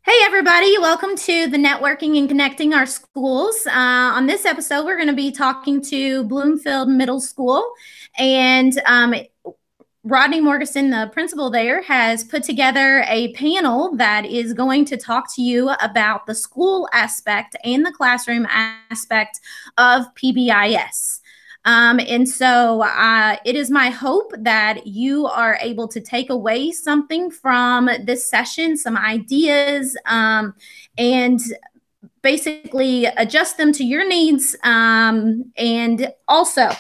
Hey everybody, welcome to the Networking and Connecting Our Schools. On this episode, we're going to be talking to Bloomfield Middle School. And Rodney Morgeson, the principal there, has put together a panel that is going to talk to you about the school aspect and the classroom aspect of PBIS. It is my hope that you are able to take away something from this session, some ideas, and basically adjust them to your needs. And also,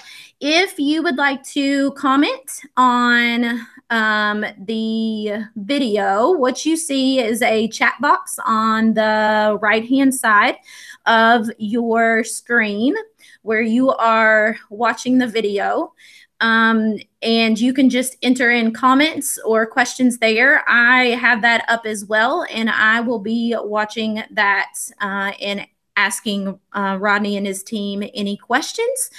if you would like to comment on the video, what you see is a chat box on the right-hand side of your screen where you are watching the video. And you can just enter in comments or questions there. I have that up as well, and I will be watching that and asking Rodney and his team any questions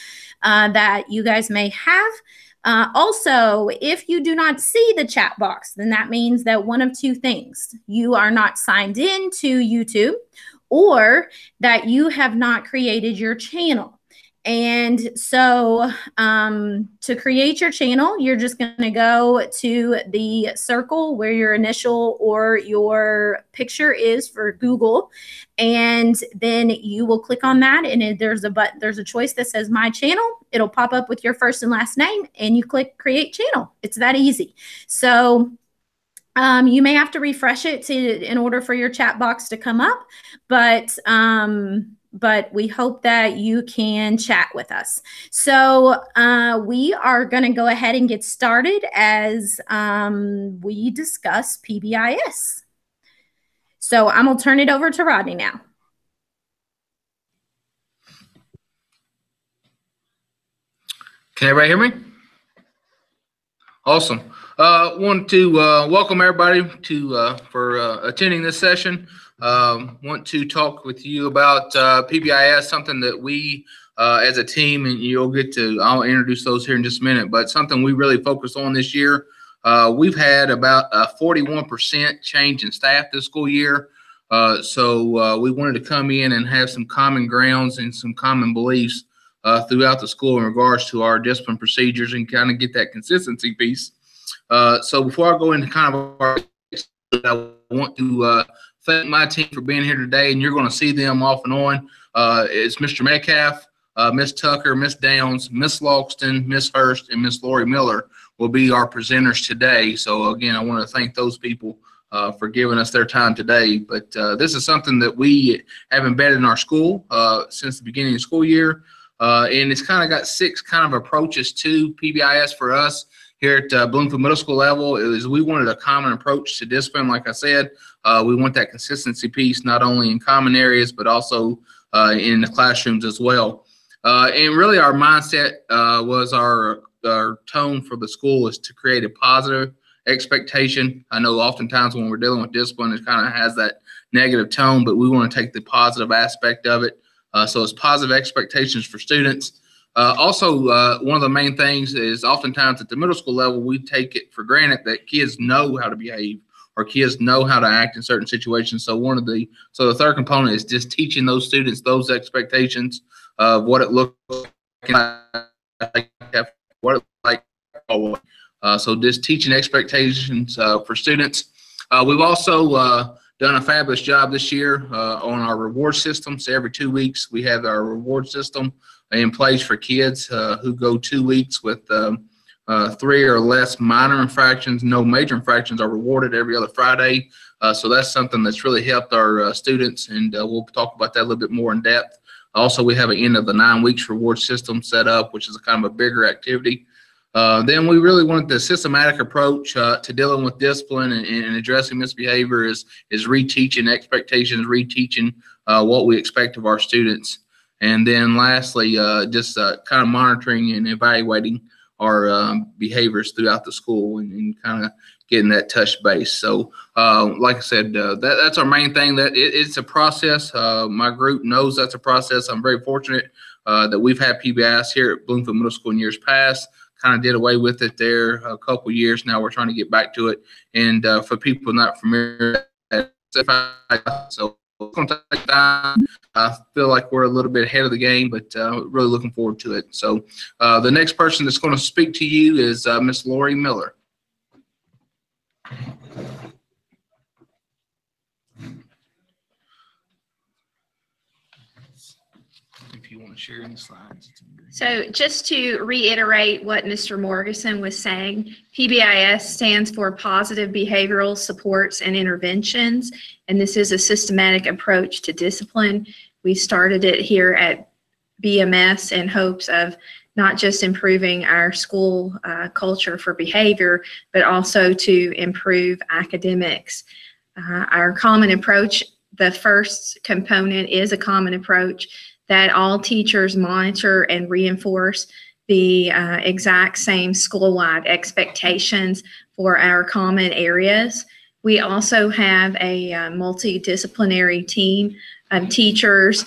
that you guys may have. Also, if you do not see the chat box, then that means that one of two things: you are not signed in to YouTube, or that you have not created your channel. And so to create your channel, you're just going to go to the circle where your initial or your picture is for Google. And then you will click on that. And there's a choice that says My Channel. It'll pop up with your first and last name, and you click Create Channel. It's that easy. So you may have to refresh it in order for your chat box to come up, but we hope that you can chat with us. So we are going to go ahead and get started as we discuss PBIS. So I'm going to turn it over to Rodney now. Can everybody hear me? Awesome. Want to welcome everybody for attending this session. Want to talk with you about PBIS, something that we as a team, and I'll introduce those here in just a minute, but something we really focused on this year. We've had about a 41% change in staff this school year. So we wanted to come in and have some common grounds and some common beliefs throughout the school in regards to our discipline procedures and kind of get that consistency piece. So before I go into kind of I want to thank my team for being here today, and you're going to see them off and on. It's Mr. Metcalf, Miss Tucker, Miss Downs, Miss Logston, Miss Hurst, and Miss Lori Miller will be our presenters today. So again, I want to thank those people for giving us their time today. But this is something that we have embedded in our school since the beginning of the school year. And it's kind of got 6 kind of approaches to PBIS for us here at Bloomfield Middle School level. We wanted a common approach to discipline. Like I said, we want that consistency piece, not only in common areas, but also in the classrooms as well. And really our mindset was our tone for the school is to create a positive expectation. I know oftentimes when we're dealing with discipline, it kind of has that negative tone, but we want to take the positive aspect of it. So it's positive expectations for students. Also, one of the main things is oftentimes at the middle school level, we take it for granted that kids know how to behave or kids know how to act in certain situations. So the third component is just teaching those students those expectations of what it looks like, what it looks like. So just teaching expectations for students. We've also done a fabulous job this year on our reward system. So every 2 weeks we have our reward system in place for kids who go 2 weeks with 3 or less minor infractions. No major infractions are rewarded every other Friday. So that's something that's really helped our students, and we'll talk about that a little bit more in depth. Also, we have an end of the 9 weeks reward system set up, which is a kind of a bigger activity. Then we really wanted the systematic approach to dealing with discipline and addressing misbehavior is reteaching expectations, reteaching what we expect of our students. And then lastly, just kind of monitoring and evaluating our behaviors throughout the school and kind of getting that touch base. So like I said, that's our main thing. That it's a process. My group knows that's a process. I'm very fortunate that we've had PBIS here at Bloomfield Middle School in years past. Kind of did away with it there a couple years. Now we're trying to get back to it. And for people not familiar, So it's going to take time. I feel like we're a little bit ahead of the game, but really looking forward to it. So the next person that's going to speak to you is Miss Lori Miller. If you want to share any slides. So just to reiterate what Mr. Morgeson was saying, PBIS stands for Positive Behavioral Supports and Interventions, and this is a systematic approach to discipline. We started it here at BMS in hopes of not just improving our school culture for behavior, but also to improve academics. Our common approach, the first component is a common approach that all teachers monitor and reinforce the exact same school-wide expectations for our common areas. We also have a multidisciplinary team of teachers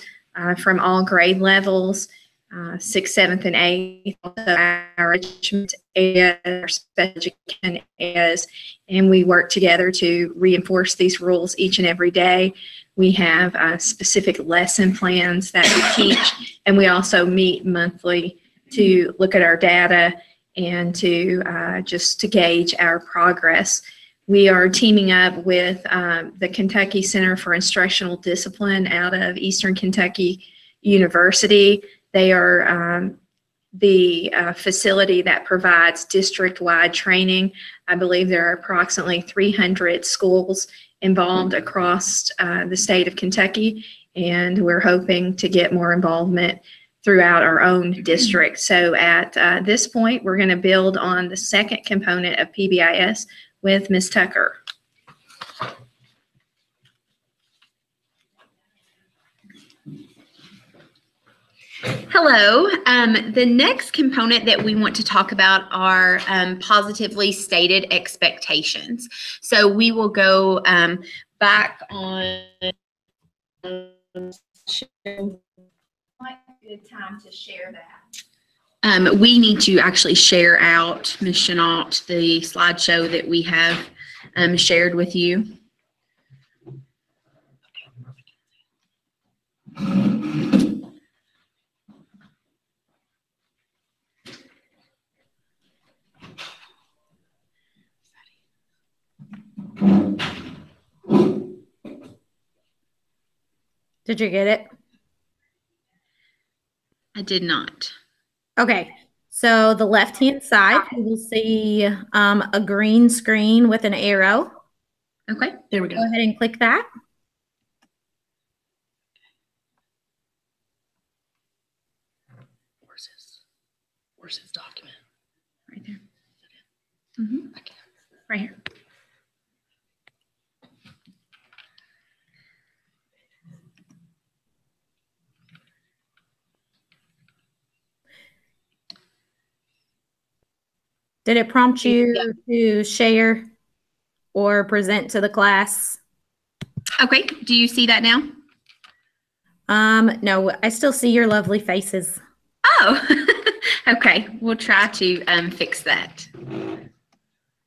from all grade levels, 6th, 7th, and 8th, also our enrichment areas, our special education areas, and we work together to reinforce these rules each and every day. We have specific lesson plans that we teach, and we also meet monthly to look at our data and to just to gauge our progress. We are teaming up with the Kentucky Center for Instructional Discipline out of Eastern Kentucky University. They are the facility that provides district-wide training. I believe there are approximately 300 schools involved across the state of Kentucky, and we're hoping to get more involvement throughout our own district. So at this point, we're going to build on the second component of PBIS with Ms. Tucker. Hello. The next component that we want to talk about are positively stated expectations. So we will go back on. Might be a good time to share that. We need to actually share out, Ms. Chenault, the slideshow that we have shared with you. Did you get it? I did not. Okay, so the left-hand side, you will see a green screen with an arrow. Okay, there we go. Go ahead and click that. Where's his document? Right there. Mm-hmm. Right here. Did it prompt you to share or present to the class? Okay, do you see that now? No, I still see your lovely faces. Oh, okay. We'll try to fix that.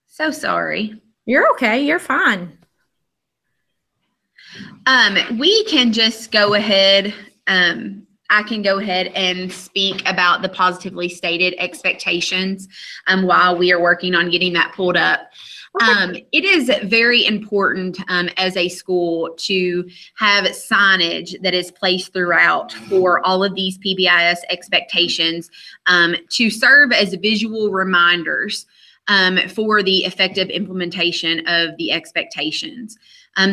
So sorry. You're okay. You're fine. We can just go ahead. I can go ahead and speak about the positively stated expectations while we are working on getting that pulled up. It is very important as a school to have signage that is placed throughout for all of these PBIS expectations to serve as visual reminders for the effective implementation of the expectations.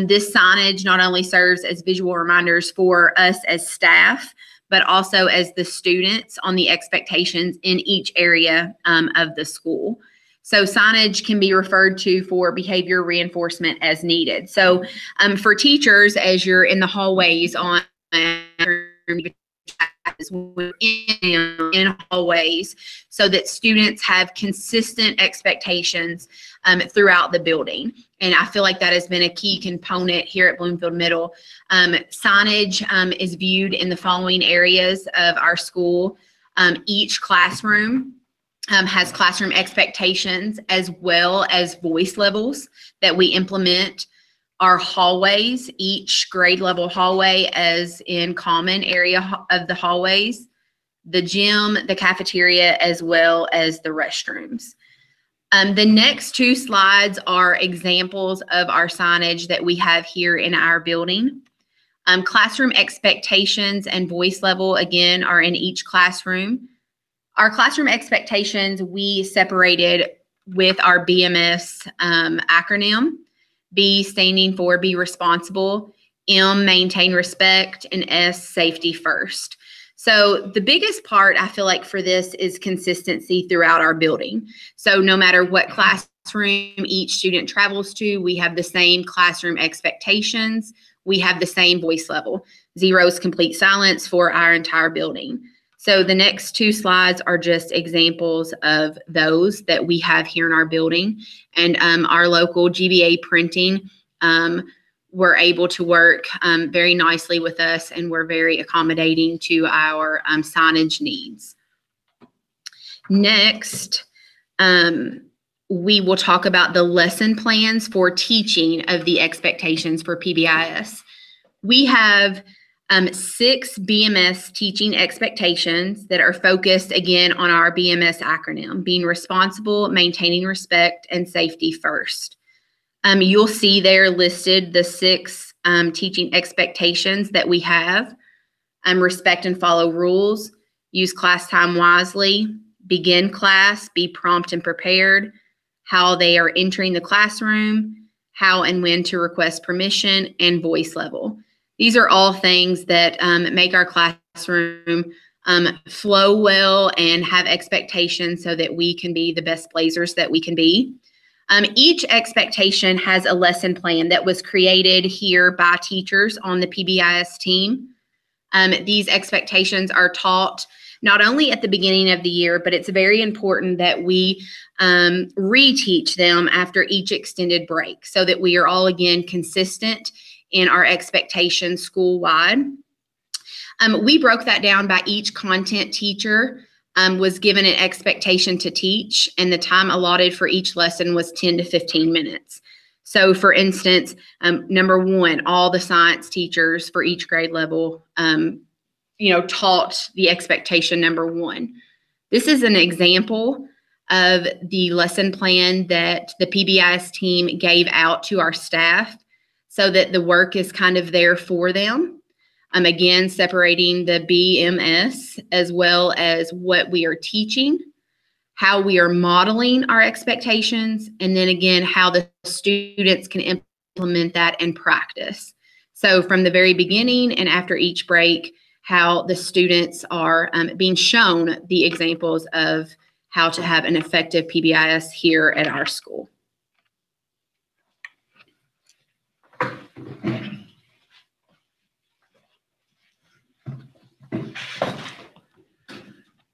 This signage not only serves as visual reminders for us as staff, but also as the students on the expectations in each area of the school. So signage can be referred to for behavior reinforcement as needed. So for teachers, as you're in the hallways on in hallways, so that students have consistent expectations throughout the building. And I feel like that has been a key component here at Bloomfield Middle. Signage is viewed in the following areas of our school. Each classroom has classroom expectations as well as voice levels that we implement our hallways, each grade level hallway as in common area of the hallways, the gym, the cafeteria, as well as the restrooms. The next two slides are examples of our signage that we have here in our building. Classroom expectations and voice level, again, are in each classroom. Our classroom expectations, we separated with our BMS acronym. B standing for be responsible, M maintain respect, and S safety first. So the biggest part I feel like for this is consistency throughout our building. So no matter what classroom each student travels to, we have the same classroom expectations. We have the same voice level. 0 is complete silence for our entire building. So the next two slides are just examples of those that we have here in our building. And our local GBA printing were able to work very nicely with us, and we're very accommodating to our signage needs. Next, we will talk about the lesson plans for teaching of the expectations for PBIS. We have 6 BMS teaching expectations that are focused again on our BMS acronym, being responsible, maintaining respect, and safety first. You'll see there listed the 6 teaching expectations that we have. Respect and follow rules, use class time wisely, begin class, be prompt and prepared, how they are entering the classroom, how and when to request permission, and voice level. These are all things that make our classroom flow well and have expectations so that we can be the best blazers that we can be. Each expectation has a lesson plan that was created here by teachers on the PBIS team. These expectations are taught not only at the beginning of the year, but it's very important that we reteach them after each extended break so that we are all again consistent in our expectations school-wide. We broke that down by each content teacher was given an expectation to teach, and the time allotted for each lesson was 10 to 15 minutes. So for instance, number 1, all the science teachers for each grade level, taught the expectation number 1. This is an example of the lesson plan that the PBIS team gave out to our staff so that the work is kind of there for them. Again, separating the BMS as well as what we are teaching, how we are modeling our expectations, and then again, how the students can implement that in practice. So from the very beginning and after each break, how the students are being shown the examples of how to have an effective PBIS here at our school.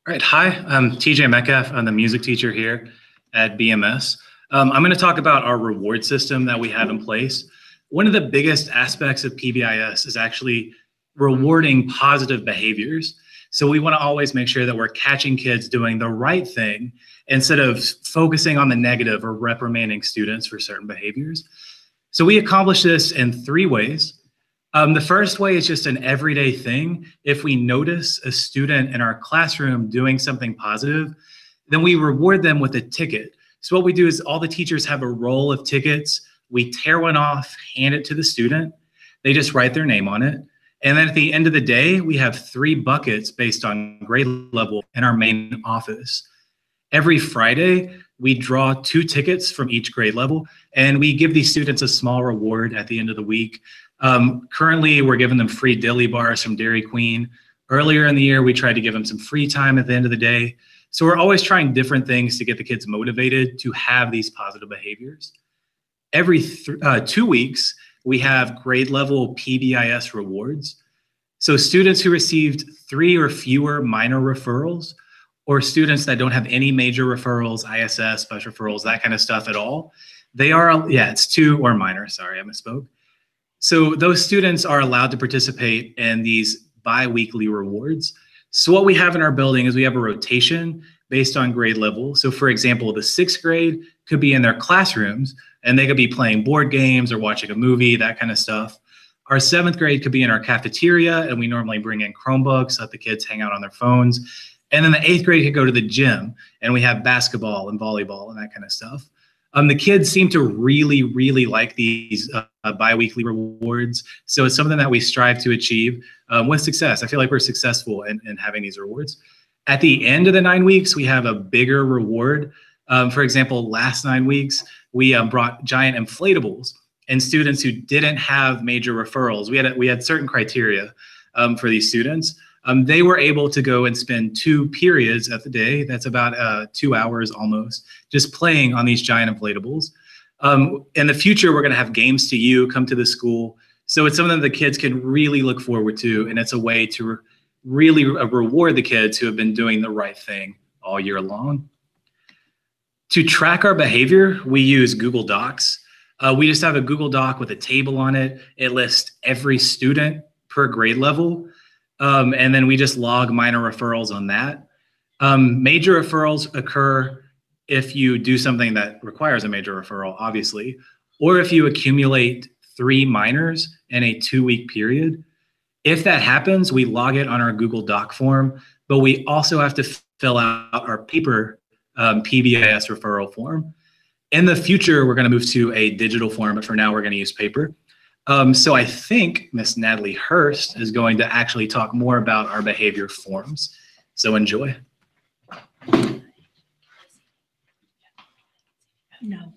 All right, hi, I'm TJ Metcalf. I'm the music teacher here at BMS. I'm going to talk about our reward system that we have in place. One of the biggest aspects of PBIS is actually rewarding positive behaviors. So we want to always make sure that we're catching kids doing the right thing instead of focusing on the negative or reprimanding students for certain behaviors. So we accomplish this in 3 ways. The first way is just an everyday thing. If we notice a student in our classroom doing something positive, then we reward them with a ticket. So what we do is all the teachers have a roll of tickets. We tear one off, hand it to the student. They just write their name on it. And then at the end of the day, we have 3 buckets based on grade level in our main office. Every Friday, we draw 2 tickets from each grade level, and we give these students a small reward at the end of the week. Currently, we're giving them free dilly bars from Dairy Queen. Earlier in the year, we tried to give them some free time at the end of the day. So we're always trying different things to get the kids motivated to have these positive behaviors. Every 2 weeks, we have grade level PBIS rewards. So students who received 3 or fewer minor referrals, or students that don't have any major referrals, ISS, special referrals, that kind of stuff at all, they are, it's 2 or minor, sorry, I misspoke. So those students are allowed to participate in these bi-weekly rewards. So what we have in our building is we have a rotation. based on grade level. So for example, the 6th grade could be in their classrooms and they could be playing board games or watching a movie, that kind of stuff. Our 7th grade could be in our cafeteria, and we normally bring in Chromebooks, let the kids hang out on their phones. And then the 8th grade could go to the gym, and we have basketball and volleyball and that kind of stuff. The kids seem to really, really like these biweekly rewards. So it's something that we strive to achieve with success. I feel like we're successful in having these rewards. At the end of the 9 weeks, we have a bigger reward. For example, last 9 weeks, we brought giant inflatables, and students who didn't have major referrals, we had certain criteria for these students. They were able to go and spend 2 periods of the day, that's about 2 hours almost, just playing on these giant inflatables. In the future, we're gonna have Games to You come to the school. So it's something that the kids can really look forward to, and it's a way to really reward the kids who have been doing the right thing all year long. To track our behavior, we use Google Docs. We just have a Google Doc with a table on it. It lists every student per grade level. And then we just log minor referrals on that. Major referrals occur if you do something that requires a major referral, obviously, or if you accumulate 3 minors in a 2-week period. If that happens, we log it on our Google Doc form, but we also have to fill out our paper PBIS referral form. In the future, we're gonna move to a digital form, but for now we're gonna use paper. So I think Miss Natalie Hurst is going to actually talk more about our behavior forms. So enjoy. No.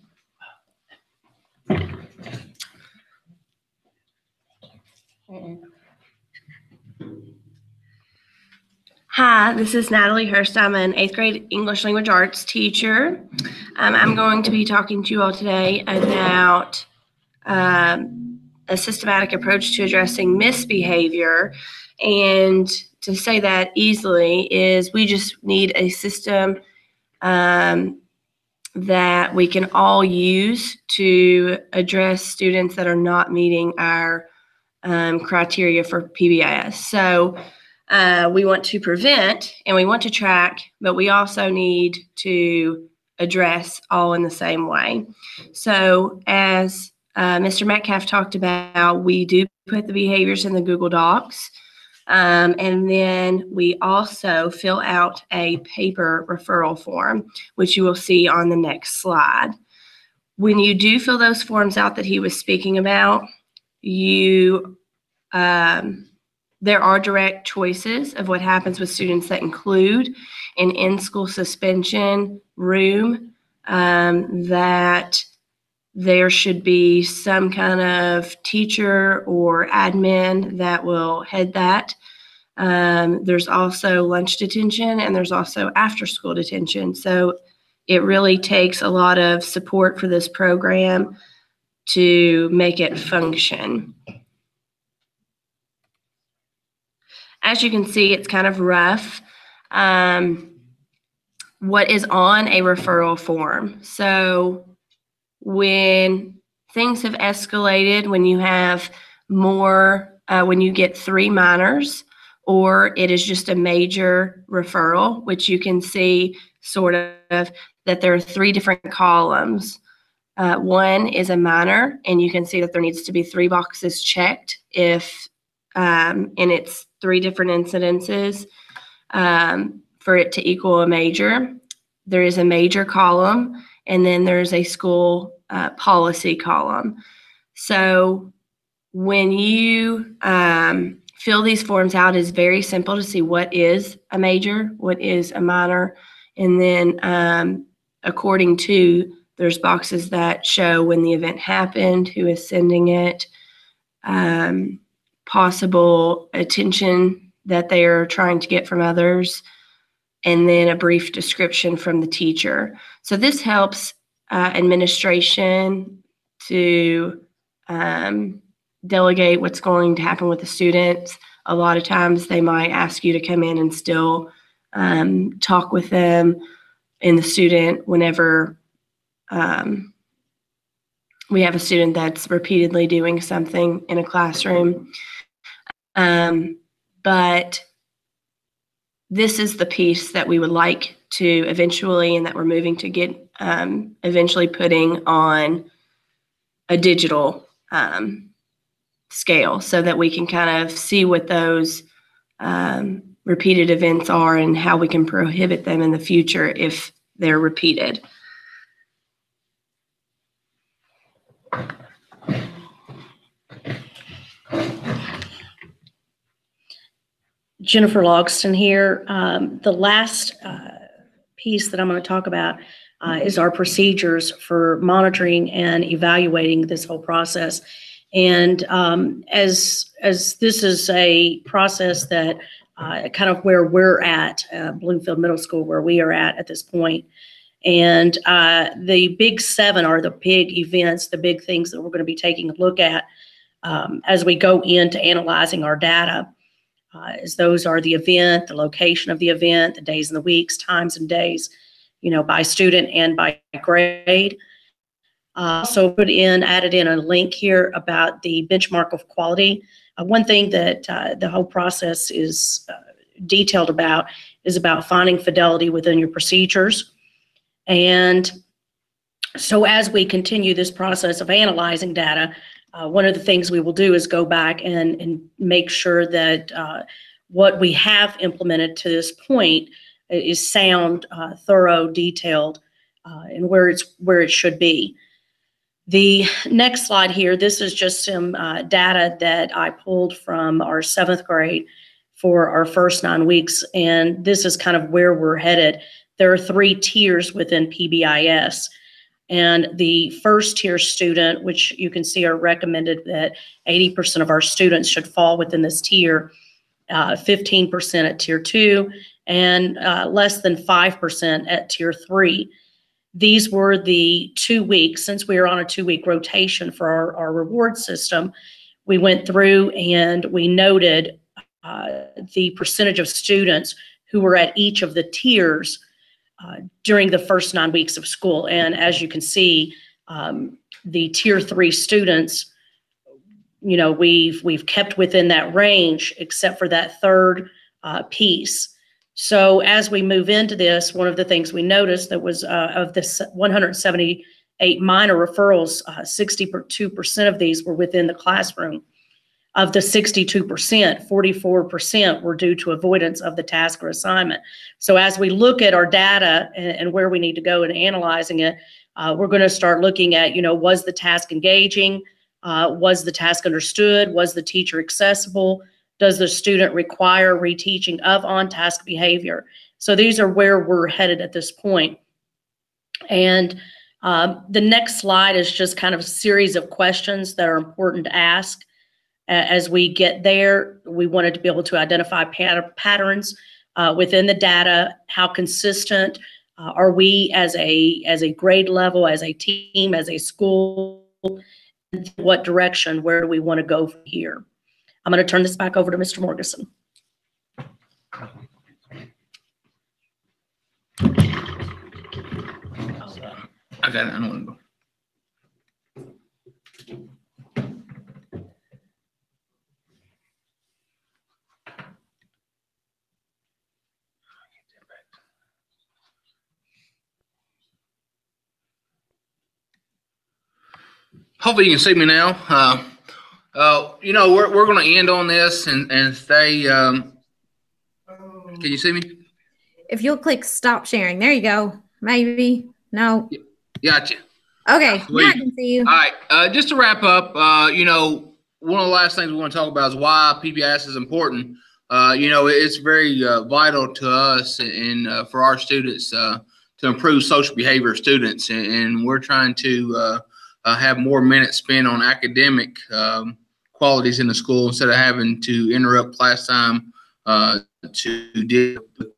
Hi, this is Natalie Hurst. I'm an 8th grade English Language Arts teacher. I'm going to be talking to you all today about a systematic approach to addressing misbehavior. And to say that easily is we just need a system that we can all use to address students that are not meeting our criteria for PBIS. So we want to prevent and we want to track, but we also need to address all in the same way. So as Mr. Metcalf talked about, we do put the behaviors in the Google Docs. And then we also fill out a paper referral form, which you will see on the next slide. When you do fill those forms out that he was speaking about, there are direct choices of what happens with students that include an in-school suspension room, that there should be some kind of teacher or admin that will head that. There's also lunch detention and there's also after-school detention. So it really takes a lot of support for this program to make it function. As you can see, it's kind of rough. What is on a referral form? So when things have escalated, when you have more, when you get 3 minors, or it is just a major referral, which you can see sort of that there are 3 different columns. One is a minor, and you can see that there needs to be 3 boxes checked if, and it's 3 different incidences for it to equal a major. There is a major column, and then there's a school policy column. So when you fill these forms out, it's very simple to see what is a major, what is a minor, and then according to, there's boxes that show when the event happened, who is sending it, possible attention that they are trying to get from others, and then a brief description from the teacher. So this helps administration to delegate what's going to happen with the students. A lot of times they might ask you to come in and still talk with them and the student whenever we have a student that's repeatedly doing something in a classroom. But this is the piece that we would like to eventually, and that we're moving to get eventually putting on a digital scale, so that we can kind of see what those repeated events are and how we can prohibit them in the future if they're repeated. Jennifer Logston here. The last piece that I'm going to talk about is our procedures for monitoring and evaluating this whole process. And as this is a process that kind of where we're at, Bloomfield Middle School, where we are at this point. And the big 7 are the big events, the big things that we're going to be taking a look at as we go into analyzing our data. As those are the event, the location of the event, the days and the weeks, times and days, by student and by grade. Also added in a link here about the benchmark of quality. One thing that the whole process is detailed about is about finding fidelity within your procedures. And so as we continue this process of analyzing data, one of the things we will do is go back and make sure that what we have implemented to this point is sound, thorough, detailed, and where it should be. The next slide here, this is just some data that I pulled from our 7th grade for our first 9 weeks, and this is kind of where we're headed. There are 3 tiers within PBIS. And the first tier student, which you can see are recommended that 80% of our students should fall within this tier, 15% at tier 2, and less than 5% at tier 3. These were the 2 weeks, since we are on a 2-week rotation for our reward system, we went through and we noted the percentage of students who were at each of the tiers during the first 9 weeks of school. And as you can see, the tier 3 students, we've kept within that range except for that third piece. So as we move into this, one of the things we noticed that was of this 178 minor referrals, 62% of these were within the classroom. Of the 62%, 44% were due to avoidance of the task or assignment. So as we look at our data and where we need to go in analyzing it, we're going to start looking at, was the task engaging? Was the task understood? Was the teacher accessible? Does the student require reteaching of on-task behavior? So these are where we're headed at this point. And the next slide is just kind of a series of questions that are important to ask. As we get there, we wanted to be able to identify patterns within the data. How consistent are we as a grade level, as a team, as a school? What direction, where do we want to go from here? I'm going to turn this back over to Mr. Morgeson. I got it. I don't want to go. Hopefully you can see me now. We're going to end on this and stay. Can you see me? If you'll click stop sharing, there you go. Maybe. No. Gotcha. Okay. Now I can see you. All right. Just to wrap up, one of the last things we want to talk about is why PBIS is important. It's very vital to us and for our students to improve social behavior of students, and we're trying to have more minutes spent on academic qualities in the school instead of having to interrupt class time to deal with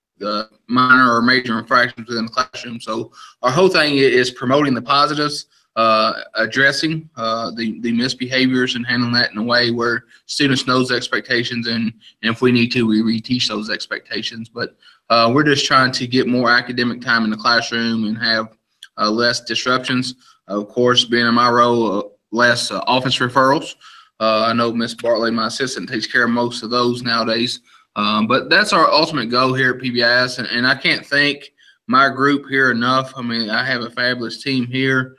minor or major infractions within the classroom. So our whole thing is promoting the positives, addressing the misbehaviors and handling that in a way where students know the expectations, and if we need to, we reteach those expectations. But we're just trying to get more academic time in the classroom and have less disruptions. Of course, being in my role, less office referrals. I know Ms. Bartley, my assistant, takes care of most of those nowadays. But that's our ultimate goal here at PBIS, and I can't thank my group here enough. I mean, I have a fabulous team here.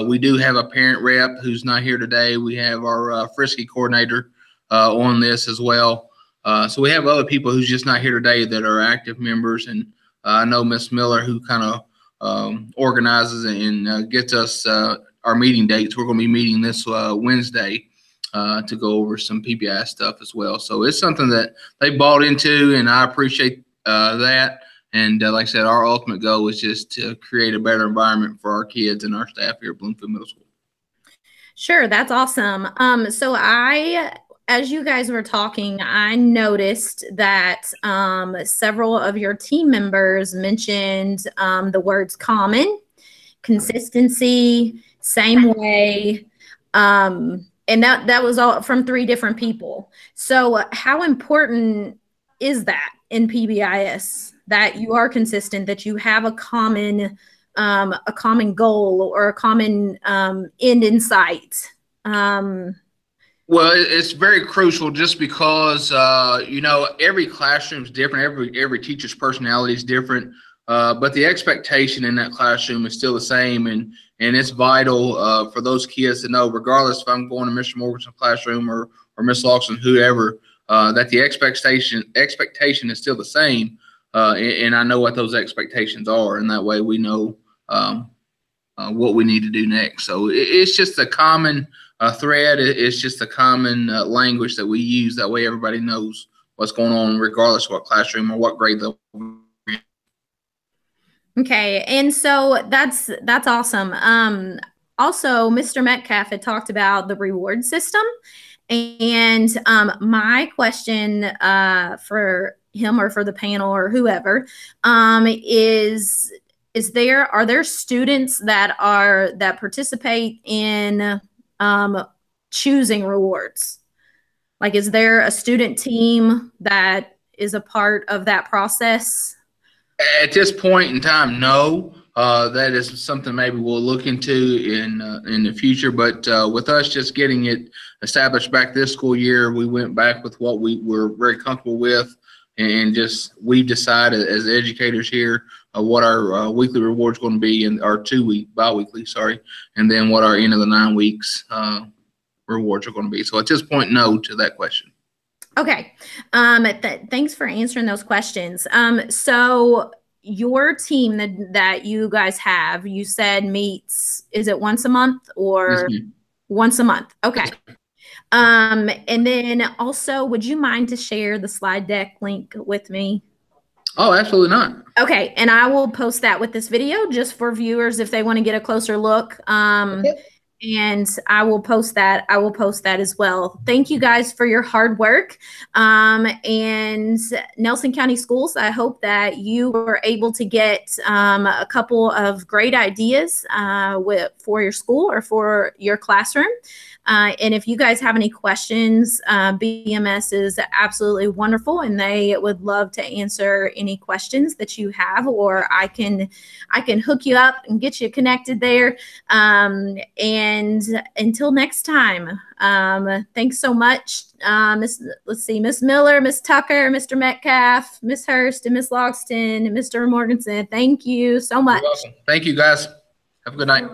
We do have a parent rep who's not here today. We have our Frisky coordinator on this as well. So we have other people who's just not here today that are active members, and I know Miss Miller, who kind of organizes and gets us our meeting dates. We're going to be meeting this Wednesday to go over some PBI stuff as well. So it's something that they bought into, and I appreciate that. And like I said, our ultimate goal is just to create a better environment for our kids and our staff here at Bloomfield Middle School. Sure, that's awesome. So as you guys were talking, I noticed that several of your team members mentioned the words common, consistency, same way, and that was all from 3 different people. So how important is that in PBIS, that you are consistent, that you have a common goal or a common end in sight? Well, it's very crucial just because, you know, every classroom is different. Every teacher's personality is different. But the expectation in that classroom is still the same. And it's vital for those kids to know, regardless if I'm going to Mr. Morgan's classroom or Miss Lawson, whoever, that the expectation is still the same. And I know what those expectations are. And that way we know what we need to do next. So it's just a common thread. It's just a common language that we use. That way everybody knows what's going on, regardless of what classroom or what grade level. Okay, and so that's awesome. Also, Mr. Metcalf had talked about the reward system, and my question for him or for the panel or whoever is are there students that participate in choosing rewards? Like, is there a student team that is a part of that process? At this point in time, no. That is something maybe we'll look into in the future. But with us just getting it established back this school year, we went back with what we were very comfortable with, and just we've decided as educators here what our weekly rewards going to be, and our bi-weekly, and then what our end of the 9 weeks rewards are going to be. So at this point, no to that question. Okay. Thanks for answering those questions. So your team that you guys have, you said meets, is it once a month or once a month? Okay. And then also, would you mind to share the slide deck link with me? Oh, absolutely not. Okay. And I will post that with this video just for viewers if they want to get a closer look. Okay. And I will post that. I will post that as well. Thank you guys for your hard work. And Nelson County Schools, I hope that you were able to get a couple of great ideas for your school or for your classroom. And if you guys have any questions, BMS is absolutely wonderful, and they would love to answer any questions that you have, or I can hook you up and get you connected there. And until next time, thanks so much, let's see, Miss Miller, Miss Tucker, Mr. Metcalf, Miss Hurst, and Miss Logston, and Mr. Morganson. Thank you so much. You're welcome. Thank you, guys. Have a good night.